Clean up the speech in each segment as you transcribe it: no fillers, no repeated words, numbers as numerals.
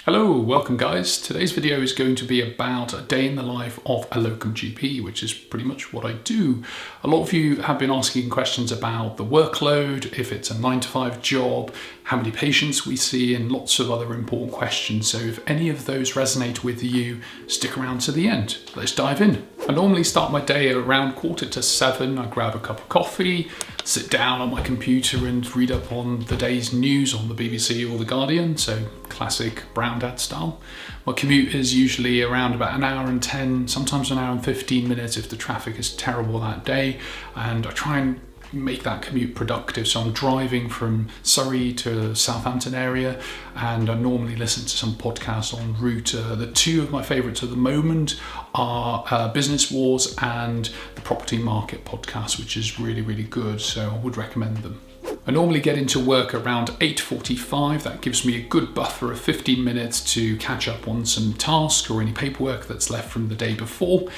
Hello, welcome guys. Today's video is going to be about a day in the life of a locum GP, which is pretty much what I do. A lot of you have been asking questions about the workload, if it's a 9 to 5 job, how many patients we see, and lots of other important questions. So if any of those resonate with you, stick around to the end. Let's dive in. I normally start my day at around 6:45. I grab a cup of coffee, sit down on my computer and read up on the day's news on the BBC or The Guardian, so classic brown dad style. My commute is usually around about an hour and 10, sometimes an hour and 15 minutes if the traffic is terrible that day, and I try and make that commute productive. So I'm driving from Surrey to Southampton area, and I normally listen to some podcasts en route. The two of my favourites at the moment are Business Wars and the Property Market podcast, which is really good, so I would recommend them. I normally get into work around 8:45. That gives me a good buffer of 15 minutes to catch up on some tasks or any paperwork that's left from the day before.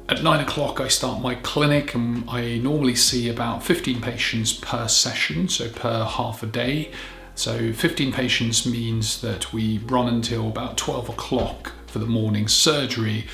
At 9 o'clock I start my clinic, and I normally see about 15 patients per session, so per half a day. So 15 patients means that we run until about 12 o'clock for the morning surgery.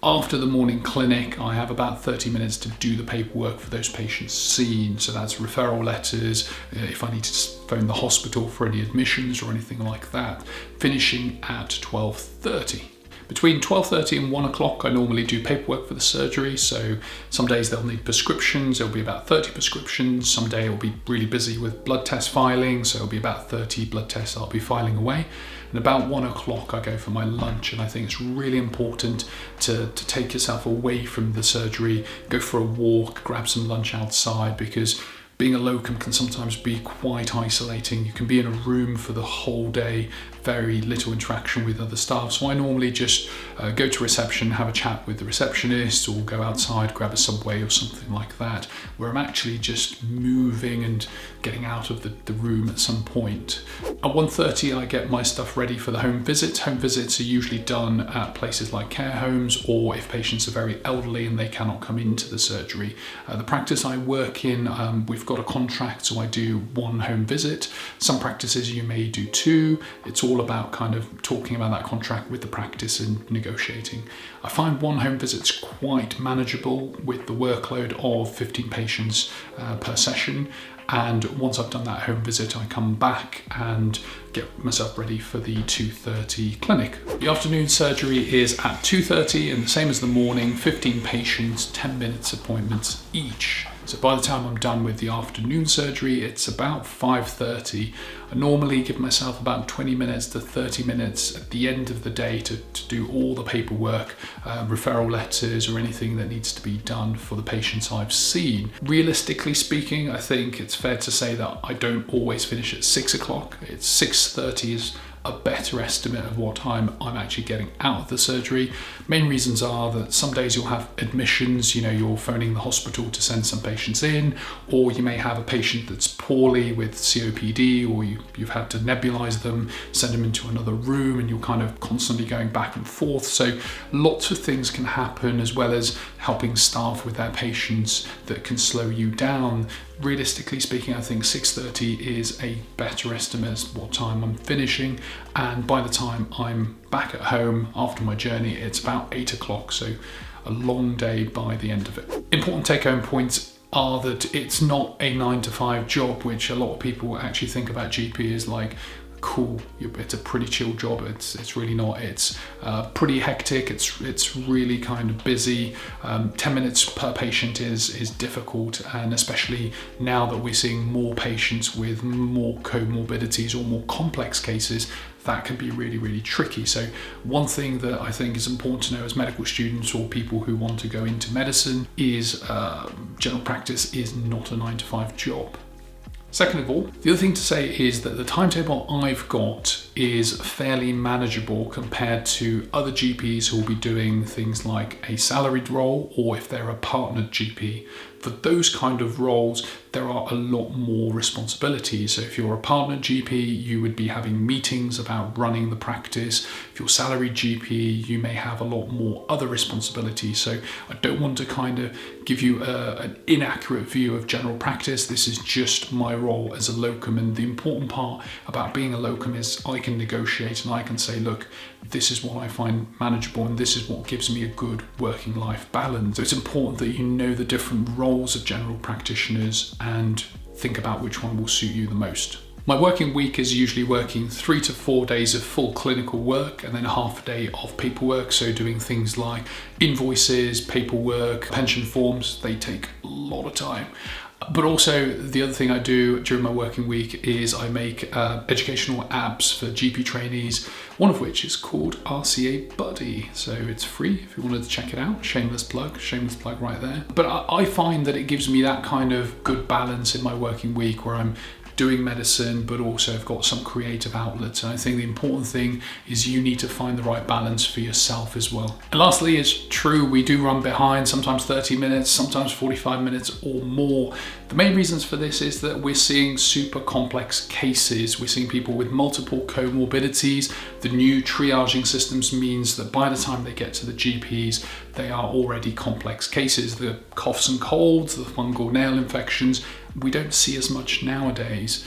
After the morning clinic, I have about 30 minutes to do the paperwork for those patients seen. So that's referral letters, if I need to phone the hospital for any admissions or anything like that, finishing at 12:30. Between 12:30 and 1 o'clock, I normally do paperwork for the surgery. So some days they'll need prescriptions. There'll be about 30 prescriptions. Some day I'll be really busy with blood test filing. So it'll be about 30 blood tests I'll be filing away. And about 1 o'clock, I go for my lunch. And I think it's really important to take yourself away from the surgery, go for a walk, grab some lunch outside, because being a locum can sometimes be quite isolating. You can be in a room for the whole day, very little interaction with other staff. So I normally just go to reception, have a chat with the receptionist, or go outside, grab a subway or something like that, where I'm actually just moving and getting out of the room at some point. At 1:30, I get my stuff ready for the home visit. Home visits are usually done at places like care homes, or if patients are very elderly and they cannot come into the surgery. The practice I work in, we've got a contract, so I do one home visit. Some practices you may do two. It's all about kind of talking about that contract with the practice and negotiating. I find one home visit's quite manageable with the workload of 15 patients per session. And once I've done that home visit, I come back and get myself ready for the 2:30 clinic. The afternoon surgery is at 2:30, and the same as the morning, 15 patients, 10 minutes appointments each. So by the time I'm done with the afternoon surgery, it's about 5:30. I normally give myself about 20 minutes to 30 minutes at the end of the day to do all the paperwork, referral letters or anything that needs to be done for the patients I've seen. Realistically speaking, I think it's fair to say that I don't always finish at 6 o'clock. It's 6:30 is a better estimate of what time I'm actually getting out of the surgery. Main reasons are that some days you'll have admissions, you're phoning the hospital to send some patients in, or you may have a patient that's poorly with COPD, or you've had to nebulize them, send them into another room, and you're kind of constantly going back and forth. So lots of things can happen, as well as helping staff with their patients, that can slow you down. Realistically speaking, I think 6:30 is a better estimate as what time I'm finishing, and by the time I'm back at home after my journey, it's about 8 o'clock, so a long day by the end of it. Important take-home points are that it's not a 9 to 5 job, which a lot of people actually think about GP as like, cool, it's a pretty chill job. It's really not. It's pretty hectic. It's really kind of busy. 10 minutes per patient is difficult, and especially now that we're seeing more patients with more comorbidities or more complex cases, that can be really tricky. So one thing that I think is important to know as medical students or people who want to go into medicine is general practice is not a 9 to 5 job. Second of all, the other thing to say is that the timetable I've got is fairly manageable compared to other GPs who will be doing things like a salaried role, or if they're a partnered GP, for those kind of roles, there are a lot more responsibilities. So if you're a partner GP, you would be having meetings about running the practice. If you're salaried GP, you may have a lot more other responsibilities. So I don't want to kind of give you an inaccurate view of general practice. This is just my role as a locum. And the important part about being a locum is I can negotiate and I can say, look, this is what I find manageable and this is what gives me a good working life balance. So it's important that you know the different roles of general practitioners and think about which one will suit you the most. My working week is usually working 3 to 4 days of full clinical work and then half a day of paperwork. So doing things like invoices, paperwork, pension forms, they take a lot of time. But also the other thing I do during my working week is I make educational apps for GP trainees, one of which is called RCA Buddy. So it's free if you wanted to check it out. Shameless plug right there. But I find that it gives me that kind of good balance in my working week where I'm doing medicine, but also I've got some creative outlets. And I think the important thing is you need to find the right balance for yourself as well. And lastly, it's true, we do run behind, sometimes 30 minutes, sometimes 45 minutes or more. The main reasons for this is that we're seeing super complex cases. We're seeing people with multiple comorbidities. The new triaging systems means that by the time they get to the GPs, they are already complex cases. The coughs and colds, the fungal nail infections, we don't see as much nowadays.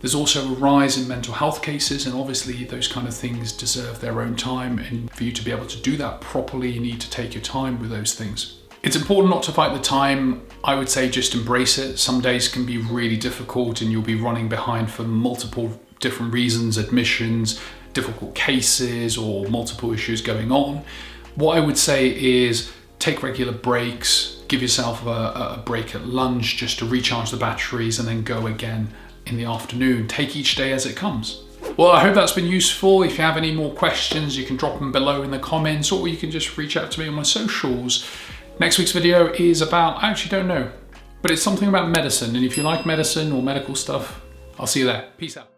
There's also a rise in mental health cases, and obviously those kind of things deserve their own time, and for you to be able to do that properly, you need to take your time with those things. It's important not to fight the time. I would say just embrace it. Some days can be really difficult and you'll be running behind for multiple different reasons, admissions, difficult cases, or multiple issues going on. What I would say is take regular breaks, give yourself a break at lunch just to recharge the batteries, and then go again in the afternoon. Take each day as it comes. Well, I hope that's been useful. If you have any more questions, you can drop them below in the comments, or you can just reach out to me on my socials. Next week's video is about, I actually don't know, but it's something about medicine. And if you like medicine or medical stuff, I'll see you there. Peace out.